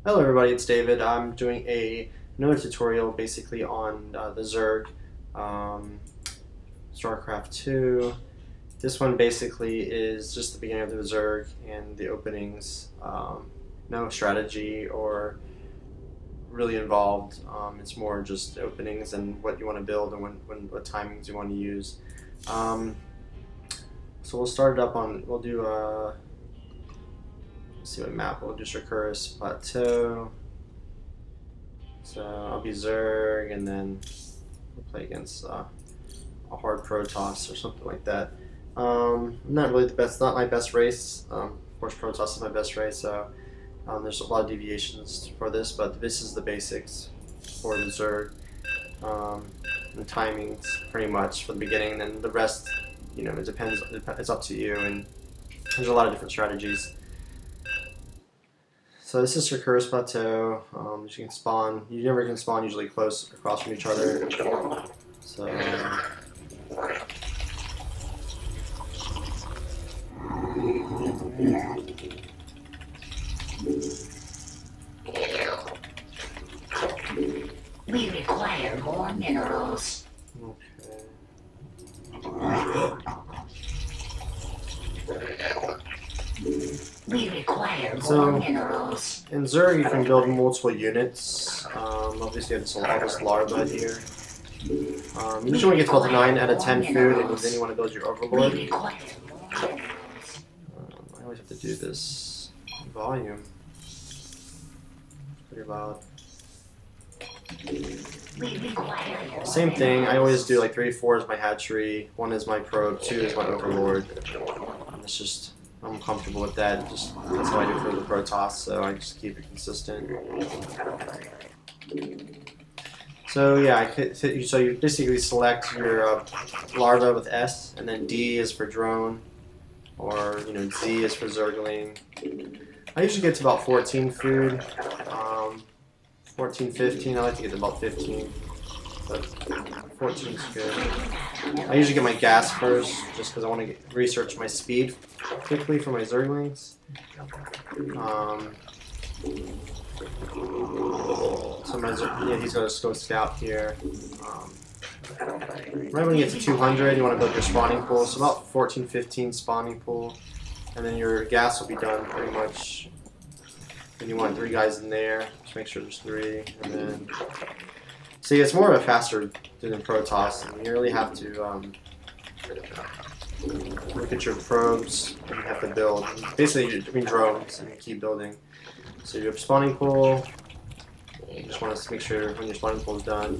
Hello everybody, it's David. I'm doing another tutorial basically on the Zerg, um, StarCraft 2. This one basically is just the beginning of the Zerg and the openings. No strategy or really involved. It's more just openings and what you want to build and what timings you want to use. So we'll start it up we'll do, let's see what map, we'll do Shakuris Plateau. So I'll be Zerg, and then we'll play against a hard Protoss or something like that. Not really the best, not my best race. Of course, Protoss is my best race, so there's a lot of deviations for this, but this is the basics for the Zerg. And timings pretty much for the beginning, and then the rest, it depends. It's up to you, and there's a lot of different strategies. So this is Shakuris Plateau. You can spawn. You never can spawn usually close across from each other. So we require more minerals. We require more minerals. In Zerg, you can build multiple units. Obviously, all this larva here. You usually want to get to about 9 out of 10 food, and then you want to build your Overlord. I always have to do this volume. Pretty loud. Same thing. I always do like 3, 4 is my hatchery, 1 is my probe, 2 is my Overlord. It's just, I'm comfortable with that. That's how I do for the Protoss, so I just keep it consistent. So yeah, so you basically select your larva with S, and then D is for drone, or Z is for Zergling. I usually get to about 14 food, 14, 15. I like to get to about 15, but 14 is good. I usually get my gas first, just because I want to research my speed quickly for my Zerglings. So he's going to go scout here. Right when you get to 200, you want to build your spawning pool. So about 14, 15 spawning pool, and then your gas will be done pretty much. And you want 3 guys in there. Just make sure there's 3, and then see, it's more of a faster than Protoss, and you really have to look at your probes, and you have to build. Basically, you're doing drones, and you keep building. So your spawning pool, you just want to make sure when your spawning pool is done.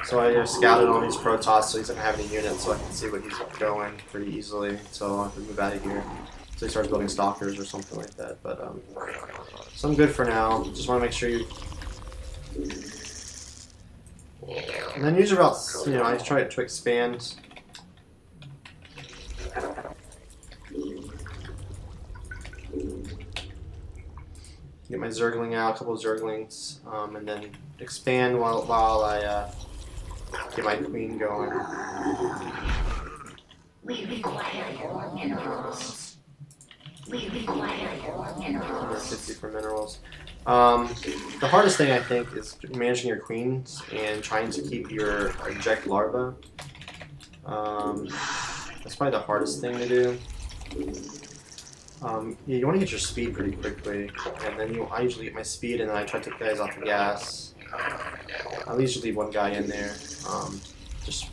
So I scouted on these Protoss, so he doesn't have any units, so I can see what he's going pretty easily until I can move out of here. So he starts building stalkers or something like that. But so I'm good for now. Just want to make sure you. And then usually about, I try to expand. Get my Zergling out, a couple of Zerglings, and then expand while I get my Queen going. We require more minerals. We require more minerals. 50 for minerals. The hardest thing I think is managing your queens and trying to keep your eject larva. That's probably the hardest thing to do. Yeah, you want to get your speed pretty quickly, and then I usually get my speed, and then I try to take guys off the gas. I usually leave 1 guy in there, just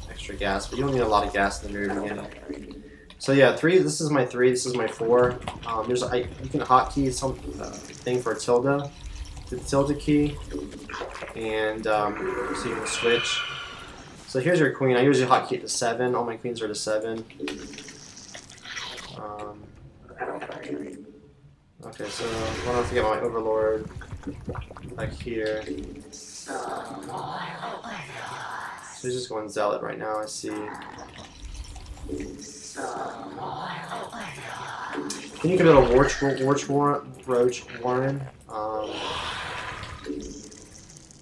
extra gas, but you don't need a lot of gas in the very beginning. So yeah, 3. This is my 3. This is my 4. You can hotkey some thing for tilde, the tilde key, and so you can switch. So here's your queen. I usually hotkey it to 7. All my queens are to 7. Okay, so I don't forget my Overlord back here. So he's just going Zealot right now, I see. Then you can build a Roach Warren.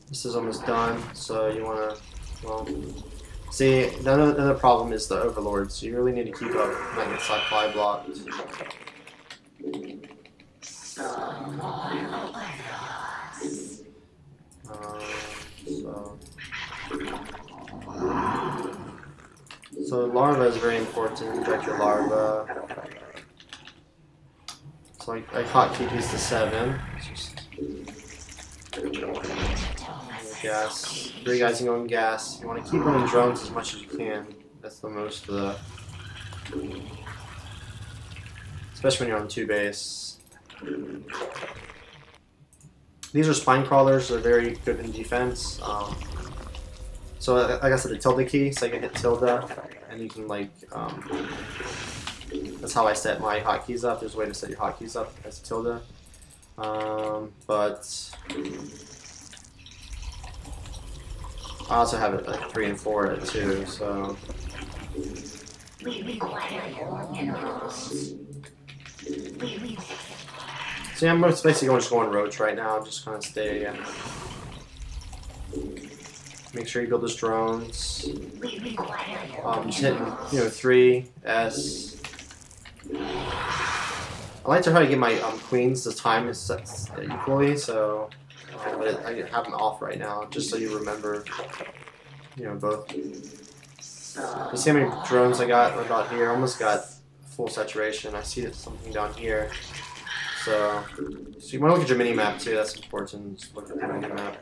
This is almost done, so you want to, see, the other problem is the Overlord, so you really need to keep up, not get supply blocked. So larva is very important. Inject your larva. So I hotkey these to 7. Gas. 3 guys can go in gas. You want to keep running drones as much as you can. That's the most of the... Especially when you're on 2 base. These are spine crawlers. They're very good in defense. So like I said, the tilde key, so I can hit tilde, and you can like, that's how I set my hotkeys up. There's a way to set your hotkeys up as tilde. But I also have it like 3 and 4 at 2, so. We require more minerals. So yeah, I'm basically just going roach right now. Just kind of stay. Make sure you build those drones. Just hitting, 3 S. I like to try to get my queens. The time is set equally, so but I have them off right now, just so you remember, both. You see how many drones I got about here? I almost got full saturation. I see something down here. So you want to look at your mini map too. That's important. Just look at the mini map.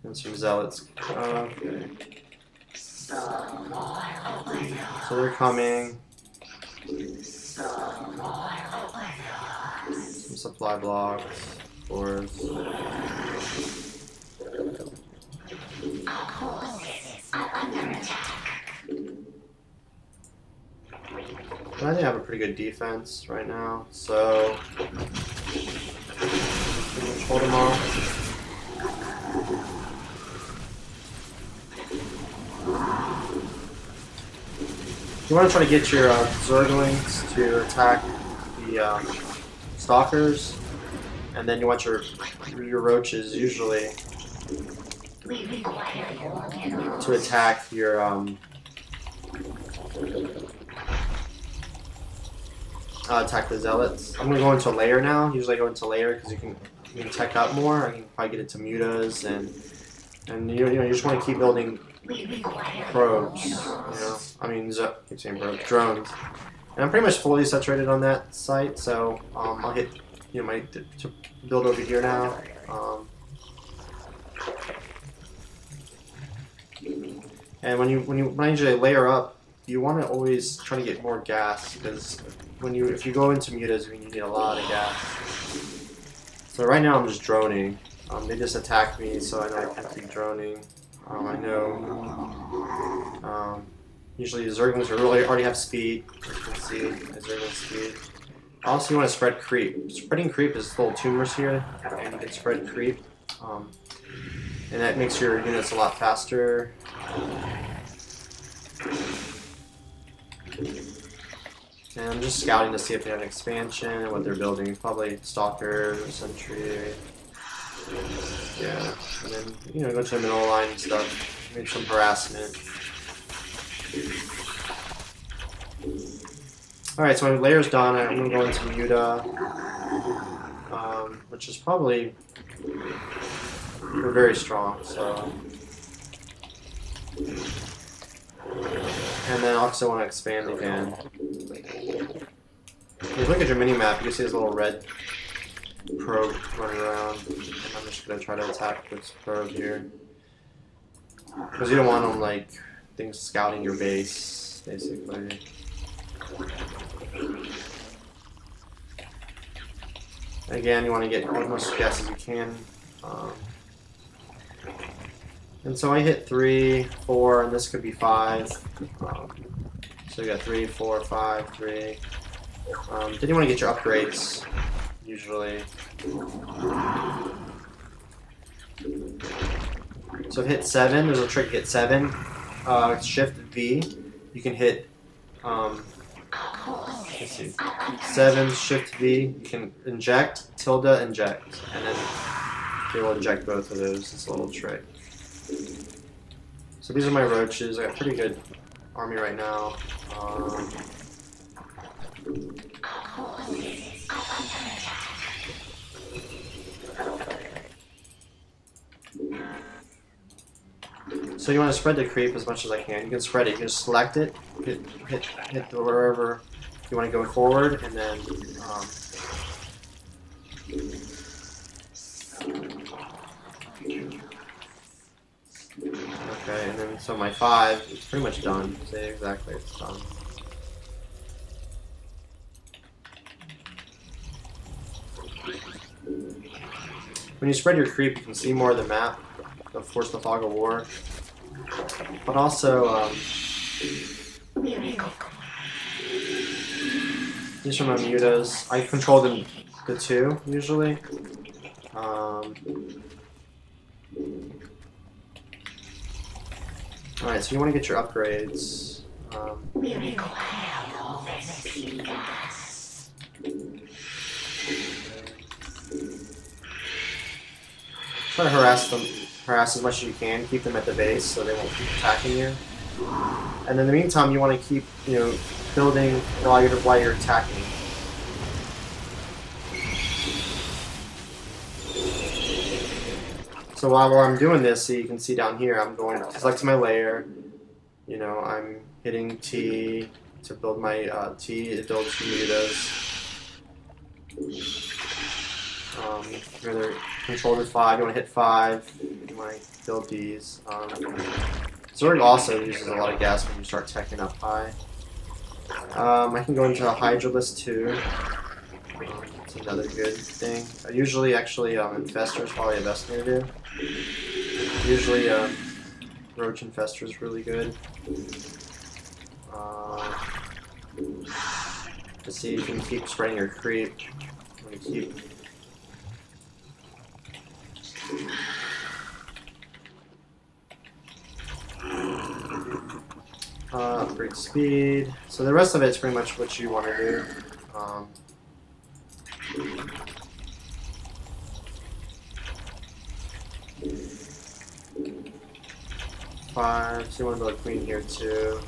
And some zealots. Okay. So they're coming. Some supply blocks. Floors. I think I have a pretty good defense right now, so hold them off. You want to try to get your Zerglings to attack the stalkers, and then you want your roaches usually to attack your attack the zealots. I'm gonna go into layer now. Usually I go into layer because you can tech up more. I can probably get it to mutas and you just want to keep building probes. I mean, keep saying probes, drones. And I'm pretty much fully saturated on that site, so I'll hit my to build over here now. And when I usually layer up, you want to always try to get more gas, because if you go into mutas, you need a lot of gas. So right now I'm just droning. They just attacked me, so I know I can keep droning. I know. Usually the Zerglings already have speed. As you can see, Zergling speed. Also, you want to spread creep. Spreading creep is little tumors here, and you can spread creep, and that makes your units a lot faster. And I'm just scouting to see if they have an expansion and what they're building. Probably Stalker, Sentry. Yeah. And then, go to the middle line and stuff. Make some harassment. Alright, so my layer's done. I'm going to go into Muta. Which is probably... We're very strong, so... And then I also want to expand again. If you look at your mini-map, you can see this little red probe running around. And I'm just going to try to attack this probe here. Because you don't want them, like, things scouting your base, basically. Again, you want to get as much gas as you can. And so I hit 3, 4, and this could be 5. So you got 3, 4, 5, 3. Then you want to get your upgrades, usually. So hit 7. There's a trick to hit 7. Shift V. You can hit. Let's see. 7. Shift V. You can inject, tilde, inject, and then they will inject both of those. It's a little trick. So these are my roaches. I got pretty good army right now. So you want to spread the creep as much as I can. You can spread it. You can select it, hit wherever you want to go forward, and then okay, and then so my 5 is pretty much done. See, exactly, it's done. When you spread your creep, you can see more of the map. Of course, the Fog of War, but also these are my mutas. I control the 2 usually. Alright, so you want to get your upgrades. We require all this gas. Try to harass as much as you can. Keep them at the base so they won't keep attacking you. And in the meantime, you want to keep, building while you're attacking. So while I'm doing this, so you can see down here, I'm going to select my layer. I'm hitting T to build my T. It builds mutas. You're either control to 5. You want to hit 5. You want to build these. Zerg also uses a lot of gas when you start teching up high. I can go into a Hydralisk too. It's another good thing. Usually, actually, Infestor is probably the best thing to do. Usually, Roach Infestor is really good. To see if you can keep spreading your creep. I'm gonna keep. Upgrade speed. So the rest of it's pretty much what you want to do. 5. So you want to build a queen here too.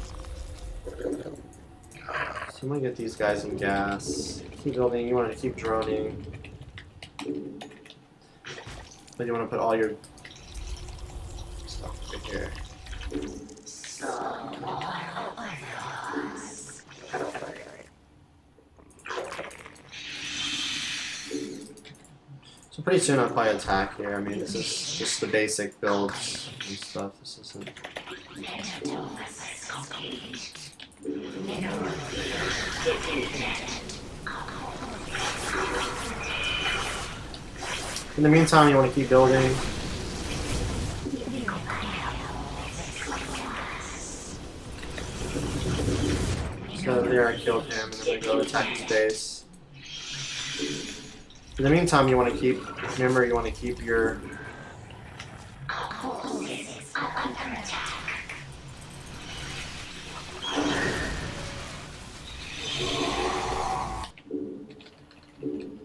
So you want to get these guys in gas. Keep building. You want to keep droning. But you want to put all your stuff right here. So pretty soon I'll probably attack here. I mean, this is just the basic builds and stuff. This isn't. In the meantime, you want to keep building. So there, I killed him, and then we go attack his base. In the meantime, you want to keep. Remember, you want to keep your.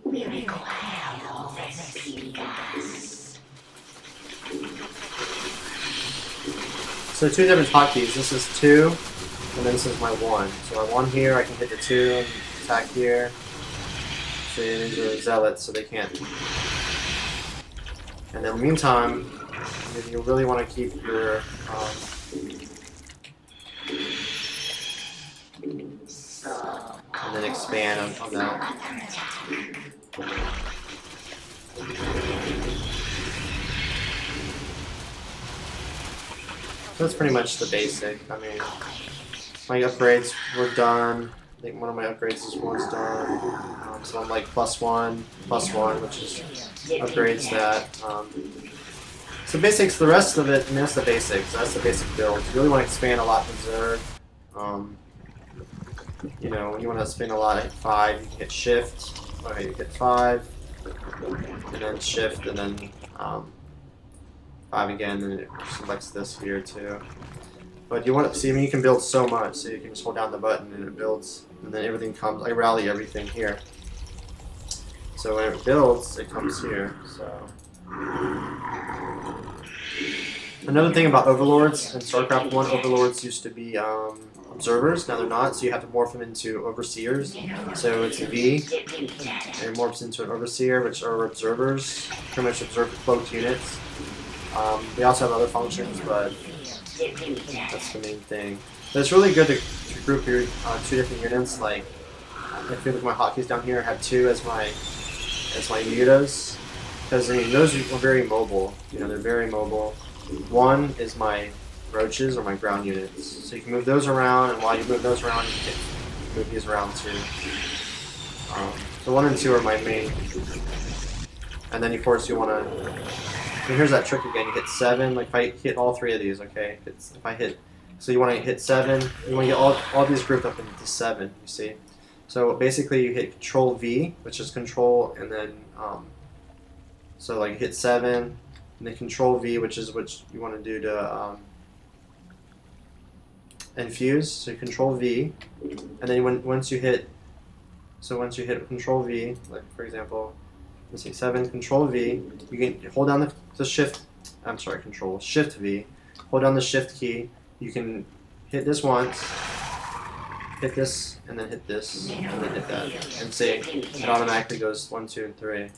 We require all this gas. So 2 different hotkeys. This is 2, and then this is my 1. So my 1 here, I can hit the 2 and attack here. So these are zealots, so they can't. And in the meantime, you really want to keep your. And then expand on that. That's pretty much the basic. I mean, my upgrades were done. I think one of my upgrades is once done. So I'm like +1, +1, which is upgrades that. So basics, the rest of it, I mean, that's the basics. That's the basic build. You really want to expand a lot with Zerg. When you want to spin a lot, hit 5, you can hit shift. Okay, you hit 5, and then shift, and then 5 again, and it selects this here too. But you want to see, I mean, you can build so much, so you can just hold down the button and it builds, and then everything comes. I rally everything here. So when it builds, it comes here. So another thing about overlords in StarCraft 1, overlords used to be observers. Now they're not, so you have to morph them into overseers. So it's V, and it morphs into an overseer, which are observers, pretty much observe cloaked units. They also have other functions, but that's the main thing. But it's really good to group your 2 different units. Like if you look at my hotkeys down here, I have 2 as my mutas, because I mean those are very mobile. You know, they're very mobile. 1 is my roaches or my ground units, so you can move those around, and while you move those around, you can move these around too. So 1 and 2 are my main, and then of course you want to. And here's that trick again. You hit 7. Like if I hit all 3 of these, okay. If I hit, so you want to hit 7. You want to get all these grouped up into 7. You see. So basically, you hit Control V, which is control, and then so like hit 7, and then Control V, which is what you want to do to infuse. So Control V, and then once you hit Control V, like for example. Let's see, 7, Control V. You can hold down the Shift. I'm sorry, Control Shift V. Hold down the Shift key. You can hit this once, hit this, and then hit this, and then hit that, and see it automatically goes 1, 2, and 3.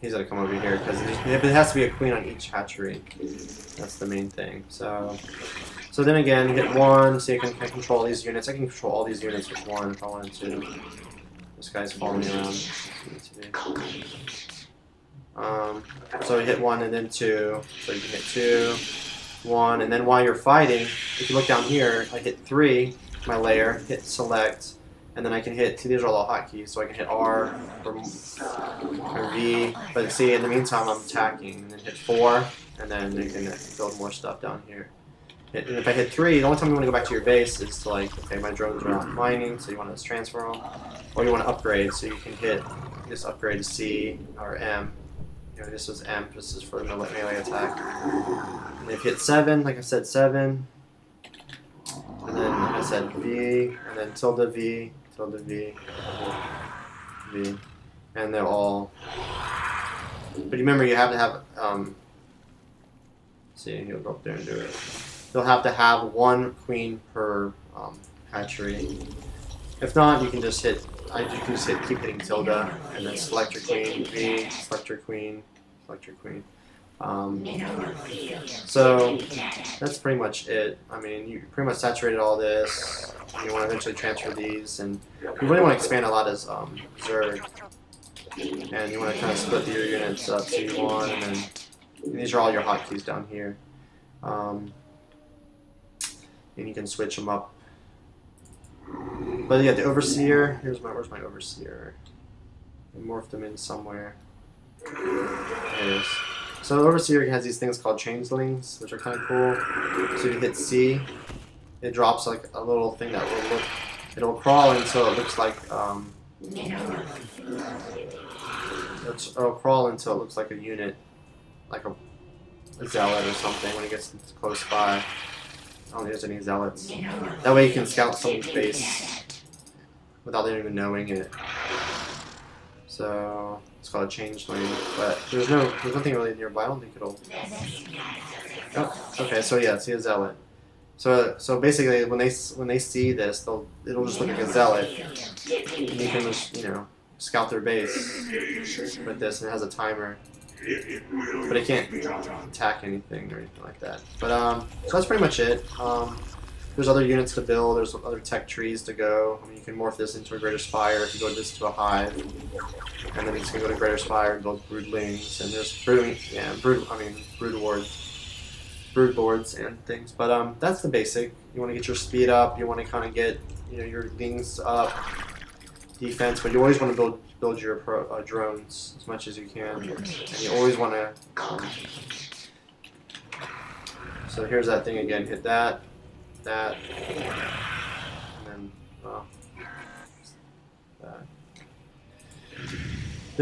He's gonna come over here because it has to be a queen on each hatchery. That's the main thing. So then again, hit 1. See, I can control these units. I can control all these units with 1 if I wanted to. This guy's following me around. So hit 1 and then 2. So you can hit 2, 1, and then while you're fighting, if you look down here, I hit 3, my layer, hit select, and then I can hit, these are all the hotkeys, so I can hit R or V, but see, in the meantime, I'm attacking, and then hit 4, and then you can build more stuff down here. And if I hit 3, the only time you want to go back to your base is to like, okay, my drones are out mining, so you want to transfer them, or you want to upgrade, so you can hit, just upgrade to C or M. You know, this was M, this is for the melee attack. And if you hit 7, like I said, 7, and then like I said, V, and then tilde V, tilde V, V, and they're all. But remember, you have to have. See, he'll go up there and do it. You'll have to have 1 queen per hatchery. If not, you can just hit. Keep hitting tilde, and then select your queen, V, select your queen, select your queen. So that's pretty much it. I mean, you pretty much saturated all this. You want to eventually transfer these, and you really want to expand a lot as Zerg. And you want to kind of split your units up. So you want, and these are all your hotkeys down here. And you can switch them up. But yeah, the overseer. Where's my overseer? I morphed them in somewhere. There it is. So the overseer has these things called changelings, which are kind of cool. So you hit C, it drops like a little thing that will look. It'll crawl until it looks like it'll crawl until it looks like a unit, like a zealot or something when it gets close by. I don't think there's any zealots. That way you can scout someone's base without them even knowing it. So it's called a changeling, but there's nothing really nearby. I don't think it'll. Oh, okay. So yeah, see a zealot. So basically, when they see this, it'll just look like a zealot, and you can just scout their base with this, and it has a timer. But it can't attack anything or anything like that. But so that's pretty much it. There's other units to build. There's other tech trees to go. I mean, you can morph this into a greater spire if you go this to a hive, and then you can go to greater spire and build broodlings. And there's brood boards and things. But that's the basic. You want to get your speed up. You want to kind of get your lings up, defense. But you always want to build your drones as much as you can, and you always want to. So here's that thing again. Hit that, and then that.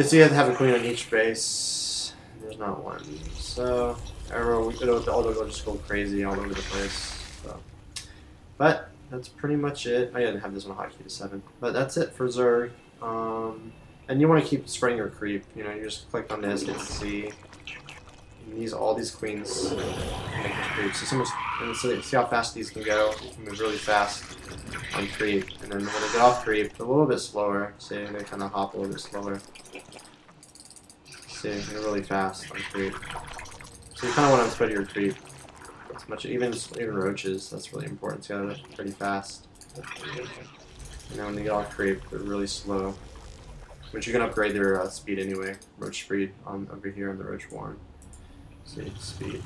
So you have to have a queen on each base. There's not one, so it'll just go crazy all over the place. So, but that's pretty much it. I didn't have this one hotkey to 7, but that's it for Zerg. And you want to keep spreading your creep. You just click on this, hit C. And all these queens make this creep. So see how fast these can go. You can move really fast on creep, and then when they get off creep, a little bit slower. See, they kind of hop a little bit slower. See, they're really fast on creep. So you kind of want to spread your creep as much, even roaches. That's really important. It's got pretty fast. And then when they get all creep, they're really slow. But you can upgrade their speed anyway. Roach speed over here on the roach warren. See speed.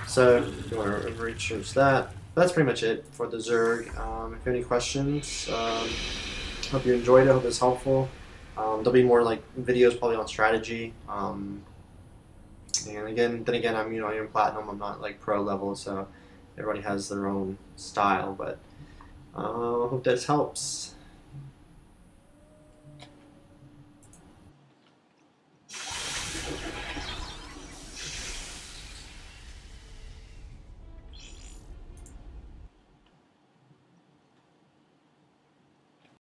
So you want to research that. That's pretty much it for the Zerg. If you have any questions, hope you enjoyed it. Hope it's helpful. There'll be more like videos probably on strategy. And then again, I'm I'm platinum. I'm not like pro level, so everybody has their own style. But I hope this helps.